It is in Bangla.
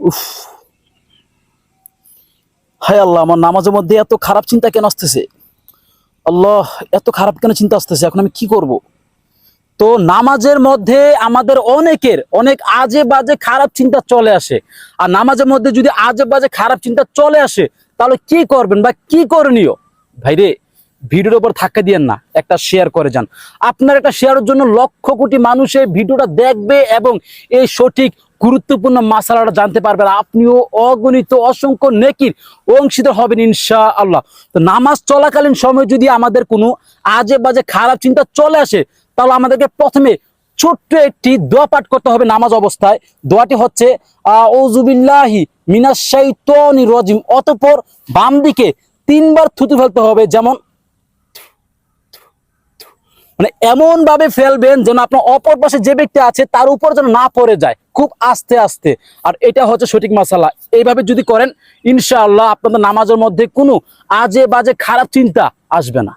উফ, হায় আল্লাহ, আমার নামাজের মধ্যে এত খারাপ চিন্তা কেন আসতেছে? আল্লাহ, এত খারাপ কেন চিন্তা আসতেছে? এখন আমি কি করব? তো নামাজের মধ্যে আমাদের অনেকের অনেক আজে বাজে খারাপ চিন্তা চলে আসে। আর নামাজের মধ্যে যদি আজে বাজে খারাপ চিন্তা চলে আসে, তাহলে কি করবেন বা কি করণীয়? ভাইরে, ভিডিওর উপর ধাক্কা দিয়েন না, একটা শেয়ার করে যান। আপনার একটা শেয়ারের জন্য লক্ষ কোটি মানুষ এই ভিডিওটা দেখবে এবং এই সঠিক গুরুত্বপূর্ণ মাসালাটা জানতে পারবেন। আপনিও অগণিত অসংখ্য নেকির অংশীদার হবেন ইনশাআল্লাহ। তো নামাজ চলাকালীন সময় যদি আমাদের কোনো আজে বাজে খারাপ চিন্তা চলে আসে, তাহলে আমাদেরকে প্রথমে ছোট্ট একটি দোয়া পাঠ করতে হবে নামাজ অবস্থায়। দোয়াটি হচ্ছে আউযু বিল্লাহি মিনাশ শাইতানির রাজিম। অতঃপর বাম দিকে 3 বার থুতু ফেলতে হবে, যেমন মানে এমন ভাবে ফেলবেন যেন আপনার অপর পাশে যে ব্যক্তি আছে তার উপর যেন না পড়ে যায়, খুব আস্তে আস্তে। আর এটা হচ্ছে সঠিক মাসালা। এইভাবে যদি করেন, ইনশাআল্লাহ আপনাদের নামাজের মধ্যে কোনো আজে বাজে খারাপ চিন্তা আসবে না।